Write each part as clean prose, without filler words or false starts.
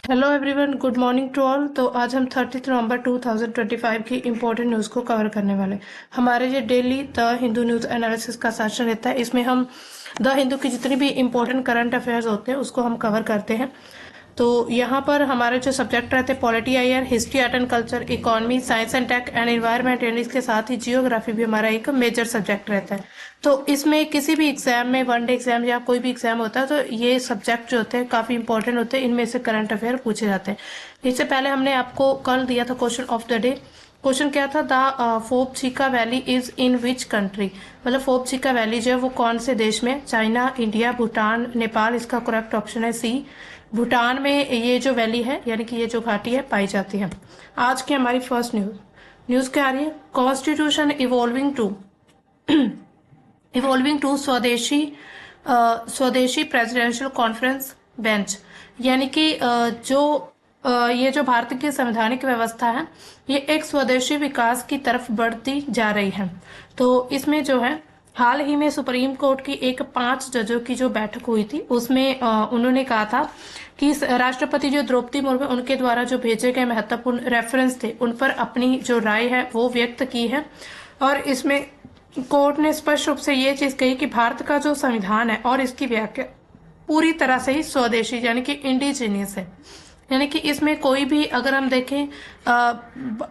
Hello everyone, good morning to all. तो आज हम 30 नवंबर 2025 की इम्पोर्टेंट न्यूज़ को कवर करने वाले हैं। हमारे ये daily the Hindu news analysis का सेशन रहता है। इसमें हम द हिंदू की जितनी भी इम्पोर्टेंट करंट अफेयर्स होते हैं उसको हम कवर करते हैं। तो यहाँ पर हमारे जो सब्जेक्ट रहते हैं polity IR, history, art and culture, economy, science and tech and environment, and इसके साथ ही जियोग्राफी भी हमारा एक मेजर सब्जेक्ट रहता है। तो इसमें किसी भी एग्जाम में, वनडे एग्जाम या कोई भी एग्जाम होता है, तो ये सब्जेक्ट जो होते हैं काफी इंपॉर्टेंट होते हैं। इनमें से करंट अफेयर पूछे जाते हैं। इससे पहले हमने आपको कल दिया था question of the day. Question क्या था? The Phobjikha valley is in which country. मतलब फोप-चिका वैली जो है वो कौन से देश में? China, India, Bhutan, Nepal. इसका करेक्ट ऑप्शन है सी, भूटान में ये जो वैली है, यानी कि ये जो घाटी है, पाई जाती है। आज की हमारी फर्स्ट न्यूज क्या आ रही है? कॉन्स्टिट्यूशन इवॉल्विंग टू स्वदेशी प्रेसिडेंशियल कॉन्फ्रेंस बेंच। यानी कि ये जो भारत की संवैधानिक व्यवस्था है, ये एक स्वदेशी विकास की तरफ बढ़ती जा रही है। तो इसमें जो है हाल ही में सुप्रीम कोर्ट की एक 5 जजों की जो बैठक हुई थी, उसमें उन्होंने कहा था कि राष्ट्रपति जो द्रौपदी मुर्मू, उनके द्वारा जो भेजे गए महत्वपूर्ण रेफरेंस थे, उन पर अपनी जो राय है वो व्यक्त की है। और इसमें कोर्ट ने स्पष्ट रूप से ये चीज कही कि भारत का जो संविधान है और इसकी व्याख्या पूरी तरह से ही स्वदेशी यानी कि इंडिजीनियस है। यानी कि इसमें कोई भी, अगर हम देखें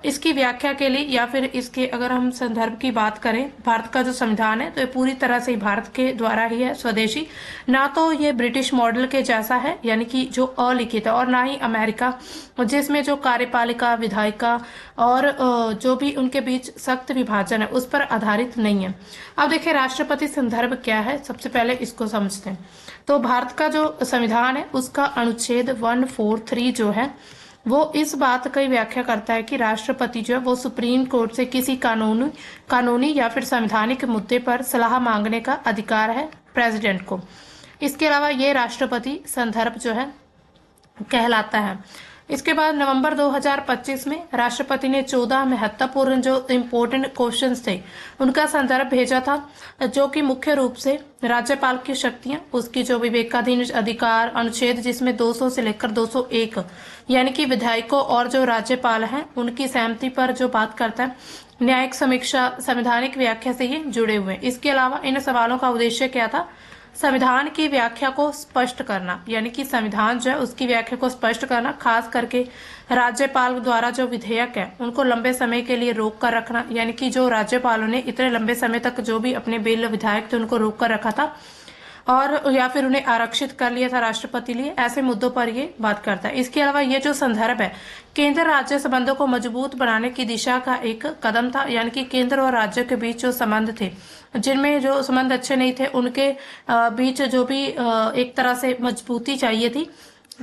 इसकी व्याख्या के लिए या फिर इसके अगर हम संदर्भ की बात करें, भारत का जो संविधान है तो ये पूरी तरह से भारत के द्वारा ही है, स्वदेशी। ना तो ये ब्रिटिश मॉडल के जैसा है, यानी कि जो अलिखित है, और ना ही अमेरिका जिसमें जो कार्यपालिका, विधायिका और जो भी उनके बीच सख्त विभाजन है उस पर आधारित नहीं है। अब देखिए राष्ट्रपति संदर्भ क्या है, सबसे पहले इसको समझते हैं। तो भारत का जो संविधान है उसका अनुच्छेद 143 जो है वो इस बात की व्याख्या करता है कि राष्ट्रपति जो है वो सुप्रीम कोर्ट से किसी कानूनी या फिर संवैधानिक मुद्दे पर सलाह मांगने का अधिकार है प्रेसिडेंट को। इसके अलावा ये राष्ट्रपति संदर्भ जो है कहलाता है। इसके बाद नवंबर 2025 में राष्ट्रपति ने 14 महत्वपूर्ण जो इम्पोर्टेंट क्वेश्चंस थे उनका संदर्भ भेजा था, जो कि मुख्य रूप से राज्यपाल की शक्तियां, उसकी जो विवेकाधीन अधिकार अनुच्छेद जिसमें 200 से लेकर 201 यानी कि विधायकों और जो राज्यपाल हैं उनकी सहमति पर जो बात करता है, न्यायिक समीक्षा, संवैधानिक व्याख्या से ये जुड़े हुए हैं। इसके अलावा इन सवालों का उद्देश्य क्या था? संविधान की व्याख्या को स्पष्ट करना, यानी कि संविधान जो है उसकी व्याख्या को स्पष्ट करना, खास करके राज्यपाल द्वारा जो विधेयक है उनको लंबे समय के लिए रोक कर रखना, यानी कि जो राज्यपालों ने इतने लंबे समय तक जो भी अपने बिल विधायक थे उनको रोक कर रखा था और या फिर उन्हें आरक्षित कर लिया था राष्ट्रपति लिए, ऐसे मुद्दों पर ये बात करता है। इसके अलावा ये जो संदर्भ है केंद्र राज्य संबंधों को मजबूत बनाने की दिशा का एक कदम था, यानी कि केंद्र और राज्य के बीच जो संबंध थे, जिनमें जो संबंध अच्छे नहीं थे, उनके बीच जो भी एक तरह से मजबूती चाहिए थी,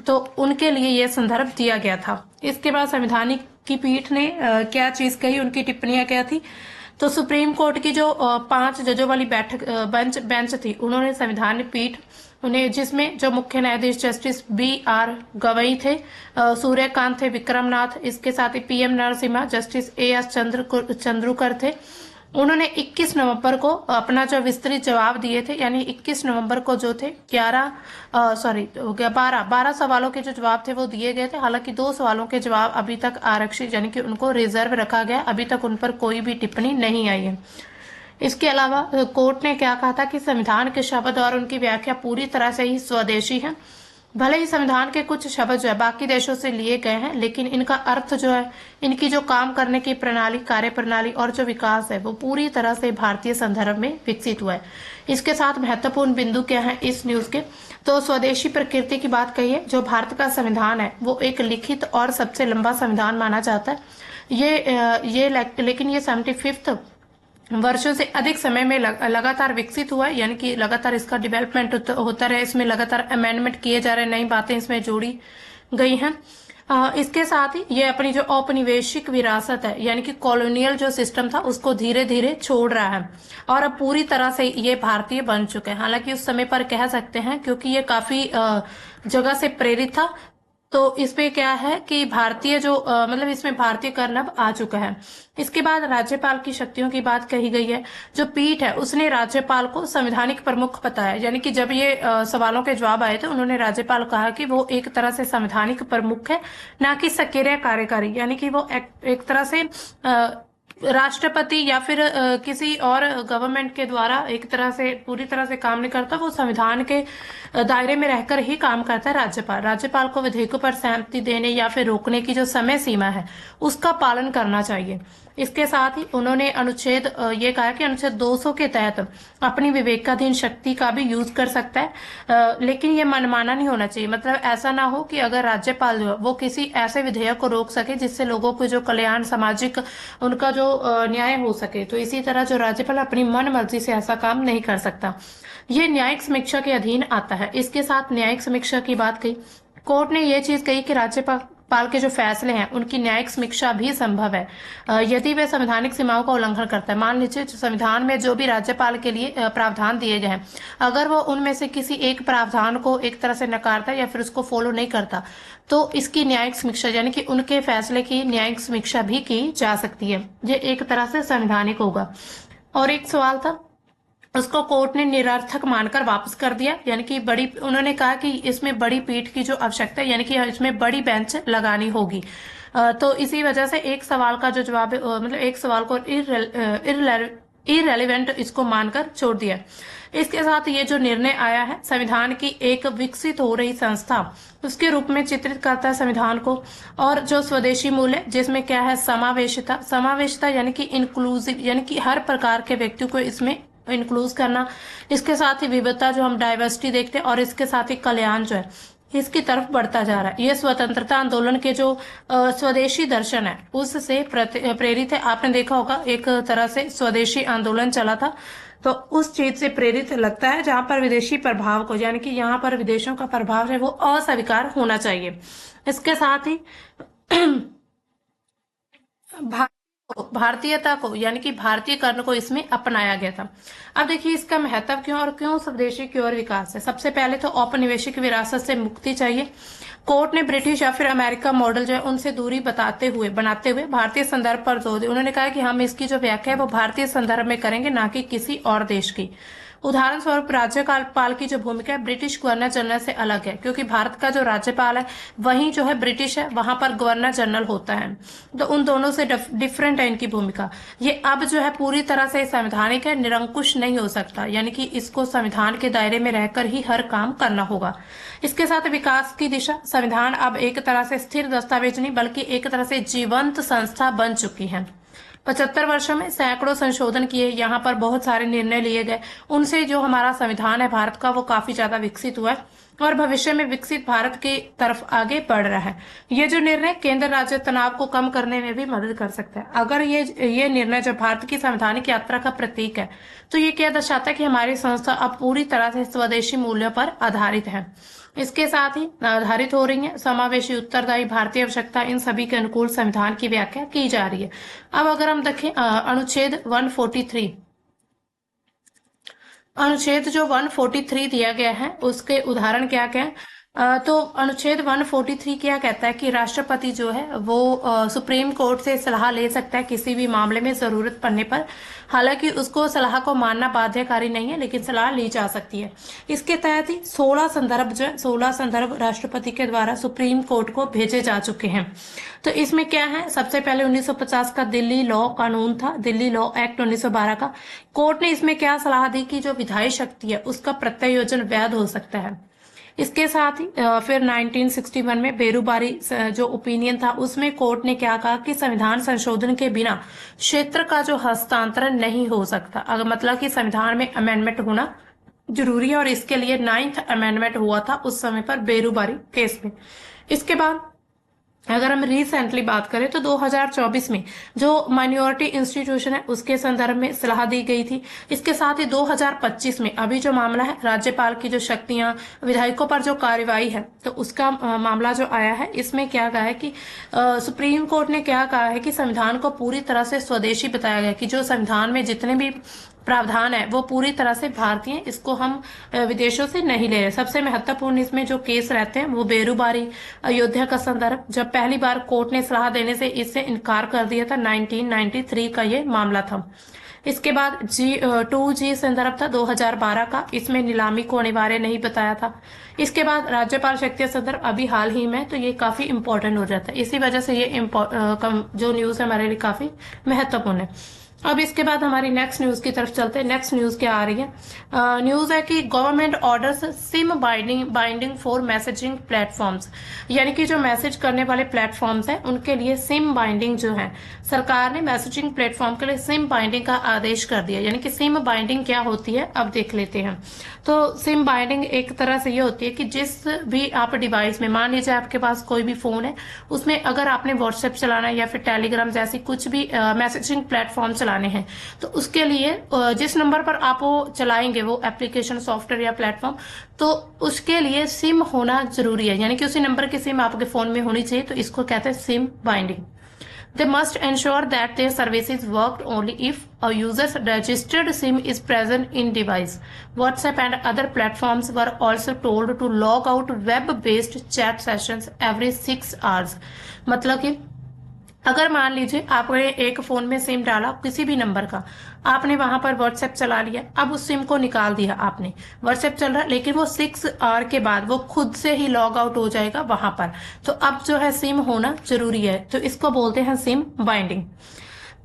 तो उनके लिए यह संदर्भ दिया गया था। इसके बाद संवैधानिक की पीठ ने क्या चीज कही, उनकी टिप्पणियां क्या थी? तो सुप्रीम कोर्ट की जो 5 जजों वाली बेंच थी, उन्होंने संविधान पीठ उन्हें, जिसमें जो मुख्य न्यायाधीश जस्टिस BR गवई थे, सूर्यकांत थे, विक्रमनाथ, इसके साथ ही PM नरसिम्हा, जस्टिस AS चंद्रूकर थे। उन्होंने 21 नवंबर को अपना जो विस्तृत जवाब दिए थे, यानी 21 नवंबर को जो थे 12 सवालों के जो जवाब थे वो दिए गए थे। हालांकि 2 सवालों के जवाब अभी तक आरक्षित यानी कि उनको रिजर्व रखा गया, अभी तक उन पर कोई भी टिप्पणी नहीं आई है। इसके अलावा कोर्ट ने क्या कहा था कि संविधान के शब्द और उनकी व्याख्या पूरी तरह से ही स्वदेशी है। भले ही संविधान के कुछ शब्द जो है बाकी देशों से लिए गए हैं, लेकिन इनका अर्थ जो है, इनकी जो काम करने की प्रणाली, कार्य प्रणाली और जो विकास है वो पूरी तरह से भारतीय संदर्भ में विकसित हुआ है। इसके साथ महत्वपूर्ण बिंदु क्या है इस न्यूज के? तो स्वदेशी प्रकृति की बात कही है। जो भारत का संविधान है वो एक लिखित और सबसे लंबा संविधान माना जाता है। लेकिन ये 75 वर्षों से अधिक समय में लगातार विकसित हुआ है, यानी कि लगातार इसका डेवलपमेंट होता रहा, इसमें लगातार अमेंडमेंट किए जा रहे, नई बातें इसमें जोड़ी गई हैं। इसके साथ ही ये अपनी जो औपनिवेशिक विरासत है, यानी कि कॉलोनियल जो सिस्टम था उसको धीरे धीरे छोड़ रहा है और अब पूरी तरह से ये भारतीय बन चुके हैं। हालांकि उस समय पर कह सकते हैं, क्योंकि ये काफी जगह से प्रेरित था, तो इसमें क्या है कि भारतीय जो मतलब इसमें भारतीय कर्ण अब आ चुका है। इसके बाद राज्यपाल की शक्तियों की बात कही गई है। जो पीठ है उसने राज्यपाल को संवैधानिक प्रमुख बताया, यानी कि जब ये सवालों के जवाब आए थे उन्होंने राज्यपाल कहा कि वो एक तरह से संवैधानिक प्रमुख है, ना कि सक्रिय कार्यकारी, यानी कि वो एक तरह से राष्ट्रपति या फिर किसी और गवर्नमेंट के द्वारा एक तरह से पूरी तरह से काम नहीं करता। वो संविधान के दायरे में रहकर ही काम करता है। राज्यपाल राज्यपाल को विधेयकों पर सहमति देने या फिर रोकने की जो समय सीमा है उसका पालन करना चाहिए। इसके साथ ही उन्होंने अनुच्छेद ये कहा कि अनुच्छेद 200 के तहत अपनी विवेकाधीन शक्ति का भी यूज कर सकता है, लेकिन ये मनमाना नहीं होना चाहिए। मतलब ऐसा ना हो कि अगर राज्यपाल जो है वो किसी ऐसे विधेयक को रोक सके जिससे लोगों को जो कल्याण सामाजिक उनका जो न्याय हो सके, तो इसी तरह जो राज्यपाल अपनी मन मर्जी से ऐसा काम नहीं कर सकता। ये न्यायिक समीक्षा के अधीन आता है। इसके साथ न्यायिक समीक्षा की बात कही, कोर्ट ने ये चीज कही कि राज्यपाल के जो फैसले हैं उनकी न्यायिक समीक्षा भी संभव है यदि वे संवैधानिक सीमाओं का उल्लंघन करता है। मान लीजिए संविधान में जो भी राज्यपाल के लिए प्रावधान दिए गए हैं, अगर वो उनमें से किसी एक प्रावधान को एक तरह से नकारता है या फिर उसको फॉलो नहीं करता, तो इसकी न्यायिक समीक्षा यानी कि उनके फैसले की न्यायिक समीक्षा भी की जा सकती है। ये एक तरह से संवैधानिक होगा। और एक सवाल था, उसको कोर्ट ने निरर्थक मानकर वापस कर दिया, यानी कि बड़ी उन्होंने कहा कि इसमें बड़ी पीठ की जो आवश्यकता है, यानी कि इसमें बड़ी बेंच लगानी होगी। तो इसी वजह से एक सवाल का जो जवाब है मतलब एक सवाल को इररेलेवेंट इसको मानकर छोड़ दिया। इसके साथ ये जो निर्णय आया है संविधान की एक विकसित हो रही संस्था उसके रूप में चित्रित करता है संविधान को। और जो स्वदेशी मूल्य जिसमें क्या है समावेशिता, समावेशिता यानी कि इंक्लूसिव, यानी कि हर प्रकार के व्यक्ति को इसमें इंक्लूज करना। इसके साथ ही विविधता जो हम डाइवर्सिटी देखते हैं, और इसके साथ ही कल्याण जो है इसकी तरफ बढ़ता जा रहा है। ये स्वतंत्रता आंदोलन के जो स्वदेशी दर्शन है उससे प्रेरित है। आपने देखा होगा एक तरह से स्वदेशी आंदोलन चला था, तो उस चीज से प्रेरित लगता है जहां पर विदेशी प्रभाव को, यानी कि यहाँ पर विदेशों का प्रभाव है वो अस्वीकार होना चाहिए। इसके साथ ही भारतीयता को यानी कि भारतीय कर्ण को इसमें अपनाया गया था। अब देखिए इसका महत्व क्यों और क्यों स्वदेशी की ओर विकास है। सबसे पहले तो औपनिवेशिक विरासत से मुक्ति चाहिए। कोर्ट ने ब्रिटिश या फिर अमेरिका मॉडल जो है उनसे दूरी बनाते हुए भारतीय संदर्भ पर जोर दिया। उन्होंने कहा कि हम इसकी जो व्याख्या है वो भारतीय संदर्भ में करेंगे, ना कि किसी और देश की। उदाहरण स्वरूप राज्यपाल की जो भूमिका है ब्रिटिश गवर्नर जनरल से अलग है, क्योंकि भारत का जो राज्यपाल है वहीं जो है ब्रिटिश है, वहां पर गवर्नर जनरल होता है। तो उन दोनों से डिफरेंट है इनकी भूमिका। ये अब जो है पूरी तरह से संवैधानिक है, निरंकुश नहीं हो सकता, यानी कि इसको संविधान के दायरे में रहकर ही हर काम करना होगा। इसके साथ विकास की दिशा, संविधान अब एक तरह से स्थिर दस्तावेज नहीं बल्कि एक तरह से जीवंत संस्था बन चुकी है। 75 वर्षों में सैकड़ों संशोधन किए, यहाँ पर बहुत सारे निर्णय लिए गए, उनसे जो हमारा संविधान है भारत का वो काफी ज्यादा विकसित हुआ है और भविष्य में विकसित भारत की तरफ आगे बढ़ रहा है। ये जो निर्णय केंद्र राज्य तनाव को कम करने में भी मदद कर सकता है। अगर ये निर्णय जब भारत की संवैधानिक यात्रा का प्रतीक है, तो ये क्या दर्शाता है कि हमारी संस्था अब पूरी तरह से स्वदेशी मूल्यों पर आधारित है। इसके साथ ही आधारित हो रही है समावेशी उत्तरदायी भारतीय आवश्यकता, इन सभी के अनुकूल संविधान की व्याख्या की जा रही है। अब अगर हम देखें अनुच्छेद 143, अनुच्छेद जो 143 दिया गया है उसके उदाहरण क्या क्या है। तो अनुच्छेद 143 क्या कहता है कि राष्ट्रपति जो है वो सुप्रीम कोर्ट से सलाह ले सकता है किसी भी मामले में जरूरत पड़ने पर। हालांकि उसको सलाह को मानना बाध्यकारी नहीं है, लेकिन सलाह ली जा सकती है। इसके तहत ही 16 संदर्भ जो है 16 संदर्भ राष्ट्रपति के द्वारा सुप्रीम कोर्ट को भेजे जा चुके हैं। तो इसमें क्या है, सबसे पहले 1950 का दिल्ली लॉ कानून था, दिल्ली लॉ एक्ट 1912 का। कोर्ट ने इसमें क्या सलाह दी कि जो विधायी शक्ति है उसका प्रत्यायोजन वैध हो सकता है। इसके साथ ही फिर 1961 में बेरूबारी जो ओपिनियन था उसमें कोर्ट ने क्या कहा कि संविधान संशोधन के बिना क्षेत्र का जो हस्तांतरण नहीं हो सकता। अगर मतलब कि संविधान में अमेंडमेंट होना जरूरी है, और इसके लिए 9th अमेंडमेंट हुआ था उस समय पर बेरूबारी केस में। इसके बाद अगर हम रिसेंटली बात करें तो 2024 में जो माइनॉरिटी इंस्टीट्यूशन है उसके संदर्भ में सलाह दी गई थी। इसके साथ ही 2025 में अभी जो मामला है राज्यपाल की जो शक्तियां विधायकों पर जो कार्रवाई है तो उसका मामला जो आया है, इसमें क्या कहा है कि सुप्रीम कोर्ट ने क्या कहा है कि संविधान को पूरी तरह से स्वदेशी बताया गया कि जो संविधान में जितने भी प्रावधान है वो पूरी तरह से भारतीय, इसको हम विदेशों से नहीं ले रहे। सबसे महत्वपूर्ण इसमें जो केस रहते हैं वो बेरूबारी अयोध्या का संदर्भ, जब पहली बार कोर्ट ने सलाह देने से इससे इनकार कर दिया था, 1993 का ये मामला था। इसके बाद G2G संदर्भ था 2012 का, इसमें नीलामी को अनिवार्य नहीं बताया था। इसके बाद राज्यपाल शक्ति संदर्भ अभी हाल ही में, तो ये काफी इंपॉर्टेंट हो जाता है, इसी वजह से ये जो न्यूज है हमारे लिए काफी महत्वपूर्ण है। अब इसके बाद हमारी नेक्स्ट न्यूज की तरफ चलते हैं। नेक्स्ट न्यूज क्या आ रही है? न्यूज है कि government orders SIM binding for messaging platforms, यानी कि जो मैसेज करने वाले प्लेटफॉर्म्स हैं उनके लिए सिम बाइंडिंग जो है, सरकार ने मैसेजिंग प्लेटफॉर्म के लिए सिम बाइंडिंग का आदेश कर दिया। यानी कि सिम बाइंडिंग क्या होती है अब देख लेते हैं। तो सिम बाइंडिंग एक तरह से ये होती है कि जिस भी आप डिवाइस में, मान लीजिए आपके पास कोई भी फोन है, उसमें अगर आपने व्हाट्सएप चलाना है या फिर टेलीग्राम जैसी कुछ भी मैसेजिंग प्लेटफॉर्म चलाने हैं, तो उसके लिए जिस नंबर पर आप वो चलाएंगे वो एप्लीकेशन, सॉफ्टवेयर या प्लेटफॉर्म, तो उसके लिए सिम होना जरूरी है। यानी कि उसी नंबर की सिम आपके फोन में होनी चाहिए, तो इसको कहते हैं SIM binding. They must ensure that their services worked only if a user's registered SIM is present in device. WhatsApp and other platforms were also told to log out web-based chat sessions every 6 hours. मतलब कि अगर मान लीजिए आपने एक phone में SIM डाला किसी भी नंबर का, आपने वहां पर व्हाट्सएप चला लिया, अब उस सिम को निकाल दिया आपने, व्हाट्सएप चल रहा है लेकिन वो 6 आवर के बाद वो खुद से ही लॉग आउट हो जाएगा वहां पर, तो अब जो है सिम होना जरूरी है, तो इसको बोलते हैं सिम बाइंडिंग।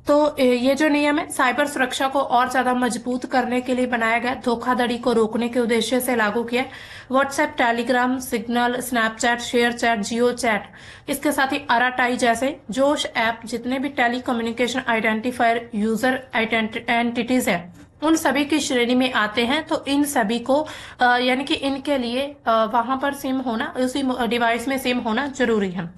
तो ये जो नियम है साइबर सुरक्षा को और ज्यादा मजबूत करने के लिए बनाया गया, धोखाधड़ी को रोकने के उद्देश्य से लागू किया। WhatsApp, Telegram, Signal, Snapchat, ShareChat, JioChat, इसके साथ ही अराटाई जैसे जोश ऐप, जितने भी telecommunication identifier user entities है, उन सभी की श्रेणी में आते हैं। तो इन सभी को यानी कि इनके लिए वहां पर सिम होना, उसी डिवाइस में सिम होना जरूरी है।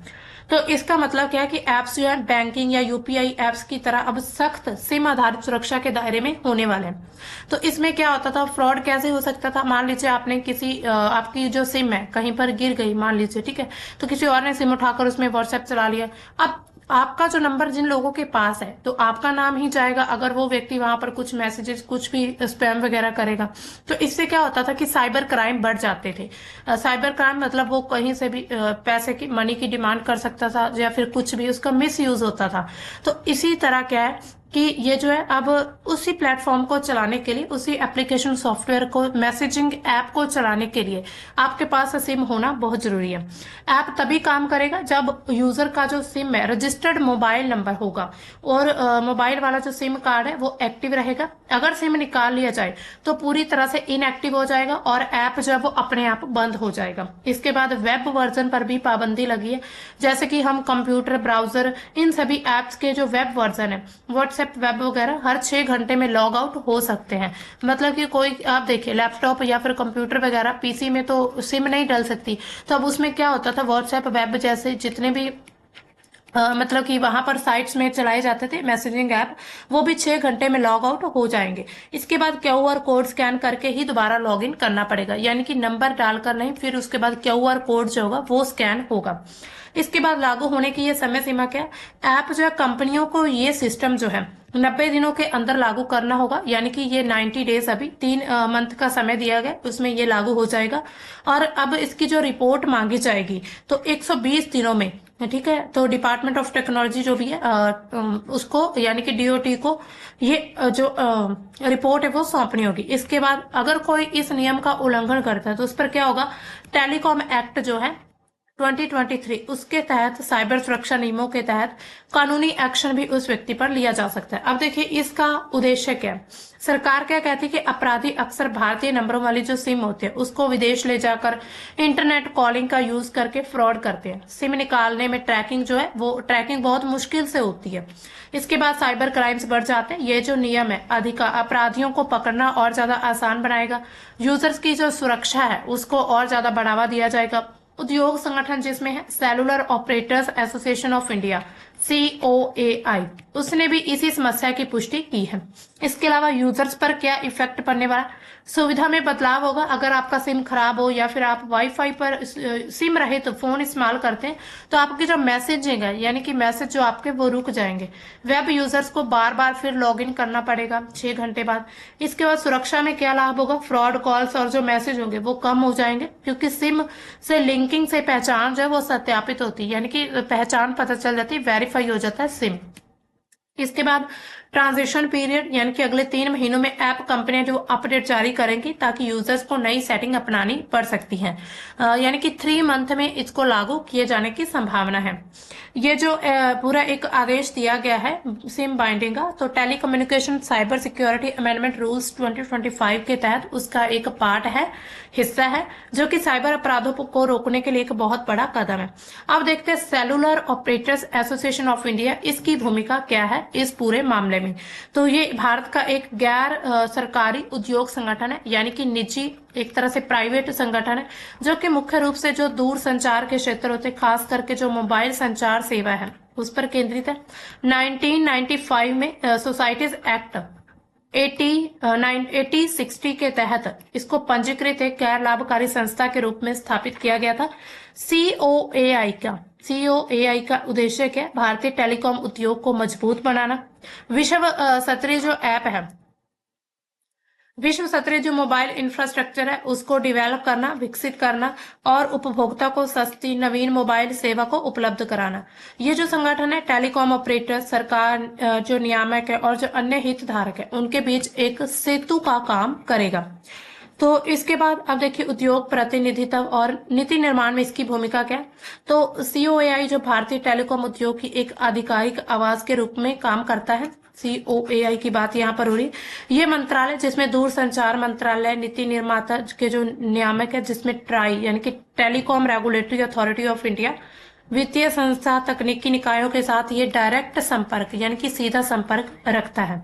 तो इसका मतलब क्या है कि एप्स जो है बैंकिंग या यूपीआई एप्स की तरह अब सख्त सिम आधारित सुरक्षा के दायरे में होने वाले हैं। तो इसमें क्या होता था, फ्रॉड कैसे हो सकता था? मान लीजिए आपने किसी आपकी जो सिम है कहीं पर गिर गई मान लीजिए, ठीक है, तो किसी और ने सिम उठाकर उसमें व्हाट्सएप चला लिया। अब आपका जो नंबर जिन लोगों के पास है तो आपका नाम ही जाएगा अगर वो व्यक्ति वहां पर कुछ मैसेजेस, कुछ भी स्पैम वगैरह करेगा। तो इससे क्या होता था कि साइबर क्राइम बढ़ जाते थे। साइबर क्राइम मतलब वो कहीं से भी पैसे की, मनी की डिमांड कर सकता था या फिर कुछ भी उसका मिस यूज होता था। तो इसी तरह क्या है कि ये जो है अब उसी प्लेटफॉर्म को चलाने के लिए, उसी एप्लीकेशन सॉफ्टवेयर को, मैसेजिंग ऐप को चलाने के लिए आपके पास सिम होना बहुत जरूरी है। ऐप तभी काम करेगा जब यूजर का जो सिम है रजिस्टर्ड मोबाइल नंबर होगा और मोबाइल वाला जो सिम कार्ड है वो एक्टिव रहेगा। अगर सिम निकाल लिया जाए तो पूरी तरह से इनएक्टिव हो जाएगा और ऐप जो है वो अपने आप बंद हो जाएगा। इसके बाद वेब वर्जन पर भी पाबंदी लगी है, जैसे कि हम कंप्यूटर, ब्राउजर, इन सभी एप्स के जो वेब वर्जन है, व्हाट्सएप, वेब वगैरह, हर 6 घंटे में लॉग आउट हो सकते हैं। मतलब कि कोई आप देखिए लैपटॉप या फिर कंप्यूटर वगैरह, पीसी में तो सिम नहीं डल सकती, तो अब उसमें क्या होता था, व्हाट्सएप, वेब जैसे जितने भी मतलब कि वहां पर साइट्स में चलाए जाते थे मैसेजिंग ऐप, वो भी 6 घंटे में लॉग आउट हो जाएंगे। इसके बाद क्यूआर कोड स्कैन करके ही दोबारा लॉग इन करना पड़ेगा, यानी कि नंबर डालकर नहीं, फिर उसके बाद क्यूआर कोड जो होगा वो स्कैन होगा। इसके बाद लागू होने की ये समय सीमा क्या है? ऐप जो है कंपनियों को ये सिस्टम जो है 90 दिनों के अंदर लागू करना होगा, यानी कि ये 90 डेज, अभी 3 मंथ का समय दिया गया, उसमें ये लागू हो जाएगा। और अब इसकी जो रिपोर्ट मांगी जाएगी तो 120 दिनों में, ठीक है, तो डिपार्टमेंट ऑफ टेक्नोलॉजी जो भी है उसको, यानी कि डीओटी को ये जो रिपोर्ट है वो सौंपनी होगी। इसके बाद अगर कोई इस नियम का उल्लंघन करता है तो उस पर क्या होगा, टेलीकॉम एक्ट जो है 2023 उसके तहत, साइबर सुरक्षा नियमों के तहत कानूनी एक्शन भी उस व्यक्ति पर लिया जा सकता है। अब देखिए इसका उद्देश्य क्या है। सरकार क्या कहती है कि अपराधी अक्सर भारतीय नंबरों वाली जो सिम होती है उसको विदेश ले जाकर इंटरनेट कॉलिंग का यूज करके फ्रॉड करते हैं। सिम निकालने में ट्रैकिंग जो है वो ट्रैकिंग बहुत मुश्किल से होती है। इसके बाद साइबर क्राइम्स बढ़ जाते हैं। ये जो नियम है अपराधियों को पकड़ना और ज्यादा आसान बनाएगा। यूजर्स की जो सुरक्षा है उसको और ज्यादा बढ़ावा दिया जाएगा। उद्योग संगठन जिसमें है cellular operators association of India, COAI, उसने भी इसी समस्या की पुष्टि की है। इसके अलावा यूजर्स पर क्या इफेक्ट पड़ने वाला, सुविधा में बदलाव होगा। अगर आपका सिम खराब हो या फिर आप वाईफाई पर सिम रहे तो फोन इस्तेमाल करते हैं, तो आपकी जो मैसेजिंग है यानी कि मैसेज जो आपके वो रुक जाएंगे। वेब यूजर्स को बार बार फिर लॉगिन करना पड़ेगा 6 घंटे बाद। इसके बाद सुरक्षा में क्या लाभ होगा, फ्रॉड कॉल्स और जो मैसेज होंगे वो कम हो जाएंगे, क्योंकि सिम से लिंकिंग से पहचान जो है वो सत्यापित होती है, यानी कि पहचान पता चल जाती है, वेरीफाई हो जाता है सिम। इसके बाद ट्रांजिशन पीरियड, यानी कि अगले 3 महीनों में ऐप कंपनियां जो अपडेट जारी करेंगी ताकि यूजर्स को नई सेटिंग अपनानी पड़ सकती हैं। यानी कि 3 मंथ में इसको लागू किए जाने की संभावना है। ये जो पूरा एक आदेश दिया गया है सिम बाइंडिंग का, तो telecommunication cyber security amendment rules 2025 के तहत उसका एक पार्ट है, हिस्सा है, जो कि साइबर अपराधों को रोकने के लिए एक बहुत बड़ा कदम है। अब देखते हैं cellular operators association of India, इसकी भूमिका क्या है इस पूरे मामले में। तो ये भारत का एक गैर सरकारी उद्योग संगठन है, यानी कि निजी, एक तरह से प्राइवेट संगठन है, जो कि मुख्य रूप से जो दूर संचार के क्षेत्र होते हैं, खास करके जो मोबाइल संचार सेवा है उस पर केंद्रित है। 1995 में सोसाइटीज एक्ट 8060 के तहत इसको पंजीकृत एक गैर लाभकारी संस्था के रूप में स्थापित किया गया था। सीओएआई का उद्देश्य क्या है, भारतीय टेलीकॉम उद्योग को मजबूत बनाना, विश्व स्तरीय जो ऐप है, विश्व स्तरीय जो मोबाइल इंफ्रास्ट्रक्चर है उसको डिवेलप करना, विकसित करना और उपभोक्ता को सस्ती नवीन मोबाइल सेवा को उपलब्ध कराना। ये जो संगठन है टेलीकॉम ऑपरेटर, सरकार, जो नियामक है और जो अन्य हितधारक है उनके बीच एक सेतु का काम करेगा। तो इसके बाद अब देखिए उद्योग प्रतिनिधित्व और नीति निर्माण में इसकी भूमिका क्या है। तो सीओएआई जो भारतीय टेलीकॉम उद्योग की एक आधिकारिक आवाज के रूप में काम करता है। सीओएआई की बात यहाँ पर हो रही है। ये मंत्रालय जिसमें दूर संचार मंत्रालय, नीति निर्माता के जो नियामक है जिसमें ट्राई यानी कि telecom regulatory authority of India, वित्तीय संस्था, तकनीकी निकायों के साथ ये डायरेक्ट संपर्क यानी कि सीधा संपर्क रखता है।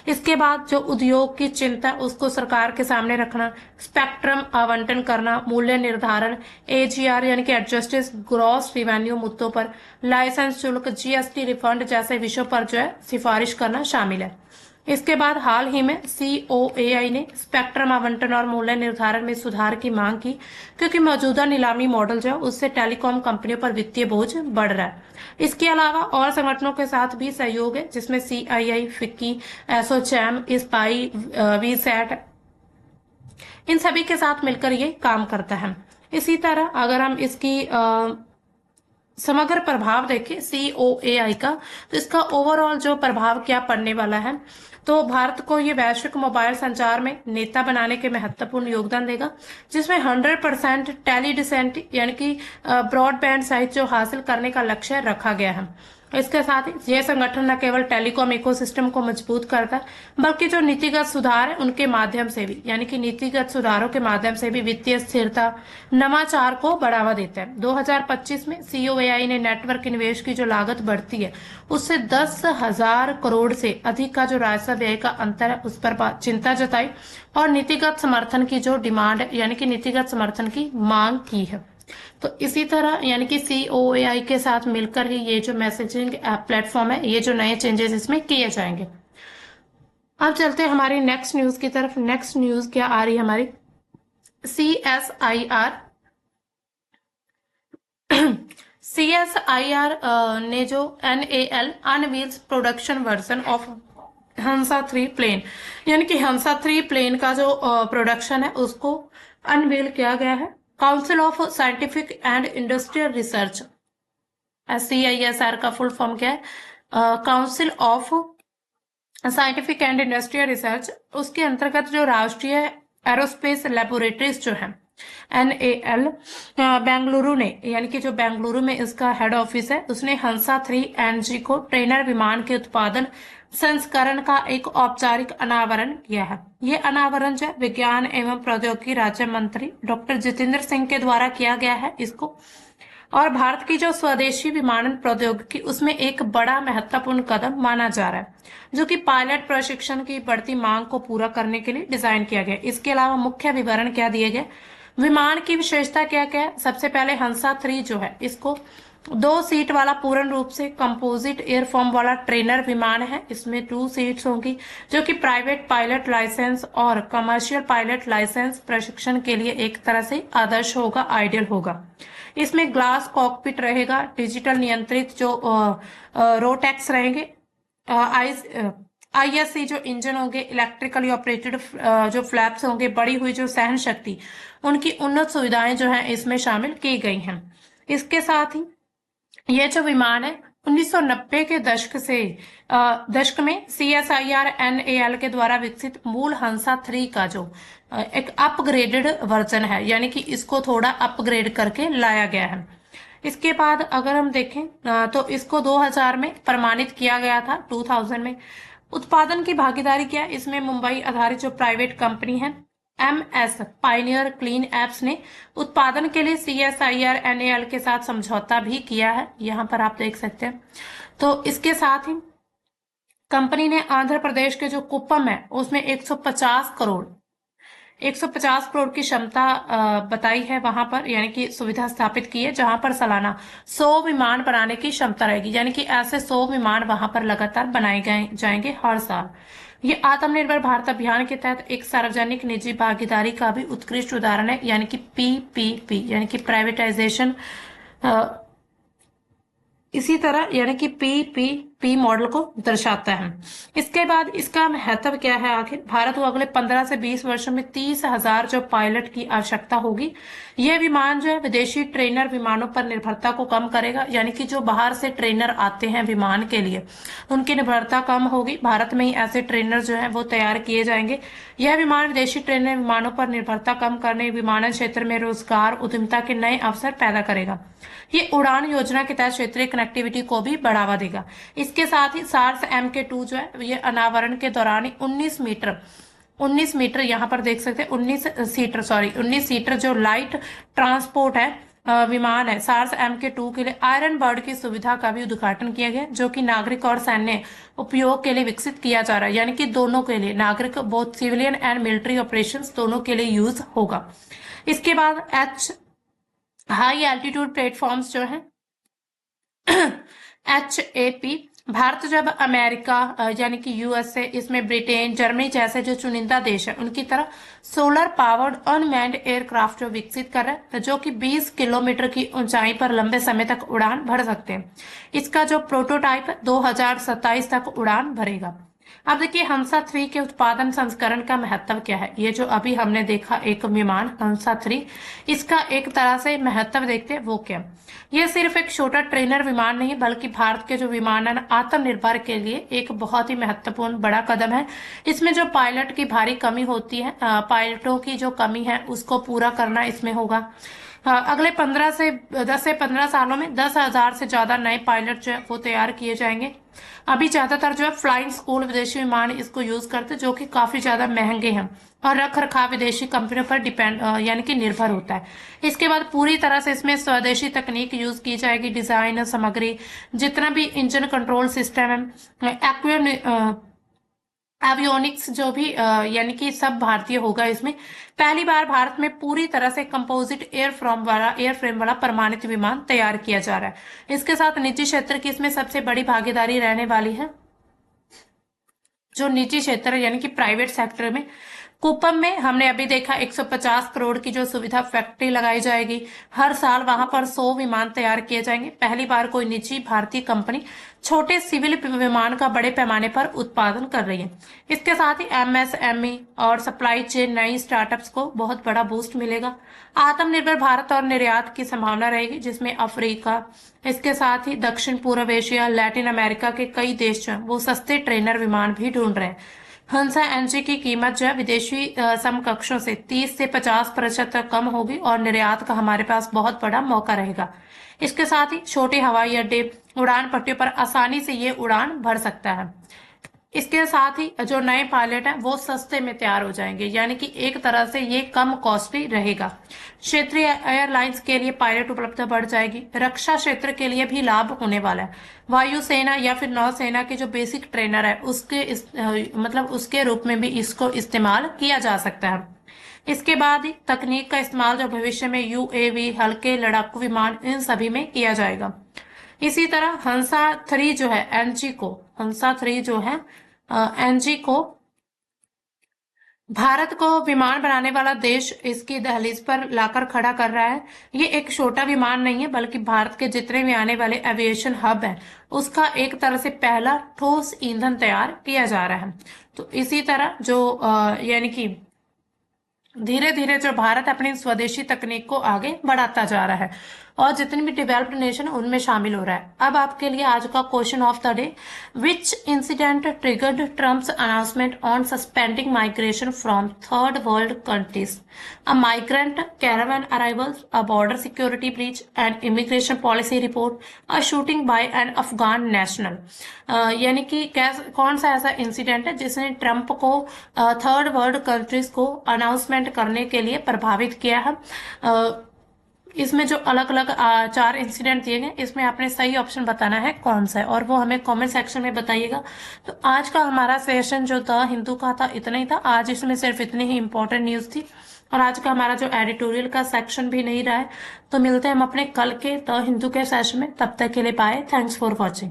इसके बाद जो उद्योग की चिंता उसको सरकार के सामने रखना, स्पेक्ट्रम आवंटन करना, मूल्य निर्धारण, एजीआर यानी कि एडजस्टेड ग्रॉस रिवेन्यू मुद्दों पर, लाइसेंस शुल्क, जीएसटी रिफंड जैसे विषयों पर जो है सिफारिश करना शामिल है। इसके बाद हाल ही में सीओएआई ने स्पेक्ट्रम आवंटन और मूल्य निर्धारण में सुधार की मांग की, क्योंकि मौजूदा नीलामी मॉडल जो है उससे टेलीकॉम कंपनियों पर वित्तीय बोझ बढ़ रहा है। इसके अलावा और संगठनों के साथ भी सहयोग है, जिसमें सीआईआई, फिक्की, एसोचैम, इस्पाई, वीसैट, इन सभी के साथ मिलकर ये काम करता है। इसी तरह अगर हम इसकी समग्र प्रभाव देखें सीओएआई का, तो इसका ओवरऑल जो प्रभाव क्या पड़ने वाला है, तो भारत को ये वैश्विक मोबाइल संचार में नेता बनाने के महत्वपूर्ण योगदान देगा, जिसमें 100% टेलीडिसेंट यानी कि ब्रॉडबैंड साइट जो हासिल करने का लक्ष्य रखा गया है। इसके साथ ही यह संगठन न केवल टेलीकॉम इकोसिस्टम को मजबूत करता है, बल्कि जो नीतिगत सुधार है उनके माध्यम से भी, यानी कि नीतिगत सुधारों के माध्यम से भी वित्तीय स्थिरता, नवाचार को बढ़ावा देता है। 2025 में सीओएआई ने नेटवर्क निवेश की जो लागत बढ़ती है उससे 10,000 करोड़ से अधिक का जो राजस्व व्यय का अंतर है उस पर चिंता जताई और नीतिगत समर्थन की जो डिमांड यानी कि नीतिगत समर्थन की मांग की है। तो इसी तरह यानी कि सीओएआई के साथ मिलकर ही ये जो मैसेजिंग ऐप प्लेटफॉर्म है, ये जो नए चेंजेस इसमें किए जाएंगे। अब चलते हैं हमारी नेक्स्ट न्यूज की तरफ। नेक्स्ट न्यूज क्या आ रही है हमारी, सीएसआईआर ने जो NAL unveils production version of Hansa 3 plane, यानी कि हंसा 3 प्लेन का जो प्रोडक्शन है उसको अनवील किया गया है। Council of scientific and industrial research, CISR का फुल फॉर्म क्या है, council of scientific and industrial research, उसके अंतर्गत जो राष्ट्रीय एरोस्पेस लेबोरेटरीज जो है NAL बेंगलुरु ने, यानी कि जो बेंगलुरु में इसका हेड ऑफिस है, उसने हंसा 3 NG को ट्रेनर विमान के उत्पादन संस्करण का एक औपचारिक अनावरण किया है। ये अनावरण जो विज्ञान एवं प्रौद्योगिकी राज्य मंत्री डॉक्टर जितेंद्र सिंह के द्वारा किया गया है इसको, और भारत की जो स्वदेशी विमानन प्रौद्योगिकी उसमें एक बड़ा महत्वपूर्ण कदम माना जा रहा है, जो कि पायलट प्रशिक्षण की बढ़ती मांग को पूरा करने के लिए डिजाइन किया गया। इसके अलावा मुख्य विवरण क्या दिए गए, विमान की विशेषता क्या क्या है। सबसे पहले हंसा 3 जो है इसको 2 सीट वाला पूर्ण रूप से कंपोजिट एयरफॉर्म वाला ट्रेनर विमान है। इसमें 2 सीट्स होंगी, जो कि प्राइवेट पायलट लाइसेंस और कमर्शियल पायलट लाइसेंस प्रशिक्षण के लिए एक तरह से आदर्श होगा, आइडियल होगा। इसमें ग्लास कॉकपिट रहेगा, डिजिटल नियंत्रित जो रोटेक्स रहेंगे, आईएससी जो इंजन होंगे, इलेक्ट्रिकली ऑपरेटेड जो फ्लैप्स होंगे, बढ़ी हुई जो सहन शक्ति, उनकी उन्नत सुविधाएं जो हैं इसमें शामिल की गई हैं। इसके साथ ही ये जो विमान है 1990 के दशक में CSIR NAL के द्वारा विकसित मूल हंसा 3 का जो एक अपग्रेडेड वर्जन है, यानी कि इसको थोड़ा अपग्रेड करके लाया गया है। इसके बाद अगर हम देखें तो इसको 2000 में प्रमाणित किया गया था, 2000 में। उत्पादन की भागीदारी क्या है, इसमें मुंबई आधारित जो प्राइवेट कंपनी है MS पायनियर क्लीन एप्स ने उत्पादन के लिए CSIR NAL के साथ समझौता भी किया है, यहां पर आप देख सकते हैं। तो इसके साथ ही कंपनी ने आंध्र प्रदेश के जो कुप्पम है उसमें 150 करोड़ की क्षमता बताई है वहां पर, यानी कि सुविधा स्थापित की है, जहां पर सालाना 100 विमान बनाने की क्षमता रहेगी, यानी कि ऐसे 100 विमान वहां पर लगातार बनाए जाएंगे हर साल। ये आत्मनिर्भर भारत अभियान के तहत एक सार्वजनिक निजी भागीदारी का भी उत्कृष्ट उदाहरण है, यानी कि PPP, यानी कि प्राइवेटाइजेशन। इसी तरह यानी कि PPP मॉडल को दर्शाता है। इसके बाद इसका महत्व क्या है, आखिर भारत को अगले 15 से 20 वर्षों में 30,000 जो पायलट की आवश्यकता होगी। यह विमान जो है विदेशी ट्रेनर विमानों पर निर्भरता को कम करेगा, यानी कि जो बाहर से ट्रेनर आते हैं विमान के लिए उनकी निर्भरता कम होगी, भारत में ही ऐसे ट्रेनर जो है वो तैयार किए जाएंगे। यह विमान विदेशी ट्रेनर विमानों पर निर्भरता कम करने, विमानन क्षेत्र में रोजगार उद्यमिता के नए अवसर पैदा करेगा। ये उड़ान योजना के तहत क्षेत्रीय कनेक्टिविटी को भी बढ़ावा देगा। इसके साथ ही सार्स MK2 जो है ये अनावरण के दौरान ही 19 मीटर यहाँ पर देख सकते हैं 19 सीटर जो लाइट ट्रांसपोर्ट है विमान है सार्स MK2 के लिए आयरन बर्ड की सुविधा का भी उद्घाटन किया गया, जो कि नागरिक और सैन्य उपयोग के लिए विकसित किया जा रहा है, यानी कि दोनों के लिए, नागरिक both civilian and military operations दोनों के लिए यूज होगा। इसके बाद हाई एल्टीट्यूड प्लेटफॉर्म्स जो है HAP, भारत जब अमेरिका यानी कि USA, इसमें ब्रिटेन, जर्मनी जैसे जो चुनिंदा देश है उनकी तरह सोलर पावर्ड अनमैन्ड एयरक्राफ्ट जो विकसित कर रहा है, जो कि 20 किलोमीटर की ऊंचाई पर लंबे समय तक उड़ान भर सकते हैं। इसका जो प्रोटोटाइप है 2027 तक उड़ान भरेगा। अब देखिए हंसा 3 के उत्पादन संस्करण का महत्व क्या है। ये जो अभी हमने देखा एक विमान हंसा 3, इसका एक तरह से महत्व देखते हैं वो क्या। यह सिर्फ एक छोटा ट्रेनर विमान नहीं बल्कि भारत के जो विमानन आत्मनिर्भर के लिए एक बहुत ही महत्वपूर्ण बड़ा कदम है। इसमें जो पायलट की भारी कमी होती है, पायलटों की जो कमी है उसको पूरा करना इसमें होगा। अगले 10 से 15 सालों में 10,000 से ज्यादा नए पायलट जो है वो तैयार किए जाएंगे। अभी ज्यादातर जो है फ्लाइंग स्कूल विदेशी विमान इसको यूज करते हैं, जो कि काफी ज्यादा महंगे हैं और रख रखाव विदेशी कंपनियों पर डिपेंड यानी कि निर्भर होता है। इसके बाद पूरी तरह से इसमें स्वदेशी तकनीक यूज की जाएगी, डिजाइन सामग्री जितना भी इंजन कंट्रोल सिस्टम है, एवियोनिक्स जो भी यानी कि सब भारतीय होगा। इसमें पहली बार भारत में पूरी तरह से कंपोजिट एयरफ्रेम वाला प्रमाणित विमान तैयार किया जा रहा है। इसके साथ निजी क्षेत्र की इसमें सबसे बड़ी भागीदारी रहने वाली है। जो निजी क्षेत्र यानी कि प्राइवेट सेक्टर में कुप्पम में हमने अभी देखा 150 करोड़ की जो सुविधा फैक्ट्री लगाई जाएगी, हर साल वहां पर 100 विमान तैयार किए जाएंगे। पहली बार कोई निजी भारतीय कंपनी छोटे सिविल विमान का बड़े पैमाने पर उत्पादन कर रही है। इसके साथ ही MSME और सप्लाई चेन नई स्टार्टअप्स को बहुत बड़ा बूस्ट मिलेगा। आत्मनिर्भर भारत और निर्यात की संभावना रहेगी, जिसमें अफ्रीका, इसके साथ ही दक्षिण पूर्व एशिया, लैटिन अमेरिका के कई देश जो है वो सस्ते ट्रेनर विमान भी ढूंढ रहे हैं। हंसा NG की कीमत जो है विदेशी समकक्षों से 30 से 50% तक कम होगी और निर्यात का हमारे पास बहुत बड़ा मौका रहेगा। इसके साथ ही छोटे हवाई अड्डे, उड़ान पट्टियों पर आसानी से ये उड़ान भर सकता है। इसके साथ ही जो नए पायलट हैं वो सस्ते में तैयार हो जाएंगे, यानी कि एक तरह से ये कम कॉस्टली रहेगा। क्षेत्रीय एयरलाइंस के लिए पायलट उपलब्धता बढ़ जाएगी। रक्षा क्षेत्र के लिए भी लाभ होने वाला है। वायुसेना या फिर नौसेना के जो बेसिक ट्रेनर है उसके रूप में भी इसको इस्तेमाल किया जा सकता है। इसके बाद ही तकनीक का इस्तेमाल जो भविष्य में UAV, हल्के लड़ाकू विमान, इन सभी में किया जाएगा। इसी तरह हंसा 3 जो है एनजी को, हंसा 3 जो है एनजी को भारत को विमान बनाने वाला देश इसकी दहलीज पर लाकर खड़ा कर रहा है। ये एक छोटा विमान नहीं है, बल्कि भारत के जितने भी आने वाले एविएशन हब हैं उसका एक तरह से पहला ठोस ईंधन तैयार किया जा रहा है। तो इसी तरह जो यानी कि धीरे धीरे जो भारत अपनी स्वदेशी तकनीक को आगे बढ़ाता जा रहा है और जितनी भी डेवलप्ड नेशन उनमें शामिल हो रहा है। अब आपके लिए आज का question of the day, which incident triggered Trump's announcement on suspending migration from third world countries? A migrant caravan arrivals, a border security breach, an immigration policy report, a shooting by an Afghan national. यानी कि कौन सा ऐसा incident है जिसने Trump को third world countries को announcement करने के लिए प्रभावित किया है? इसमें जो अलग अलग 4 इंसिडेंट दिए गए, इसमें आपने सही ऑप्शन बताना है कौन सा है, और वो हमें कमेंट सेक्शन में बताइएगा। तो आज का हमारा सेशन जो था हिंदू का था, इतना ही था। आज इसमें सिर्फ इतनी ही इंपॉर्टेंट न्यूज थी, और आज का हमारा जो एडिटोरियल का सेक्शन भी नहीं रहा है। तो मिलते हैं हम अपने कल के द हिंदू के सेशन में, तब तक के लिए बाय, थैंक्स फॉर वॉचिंग।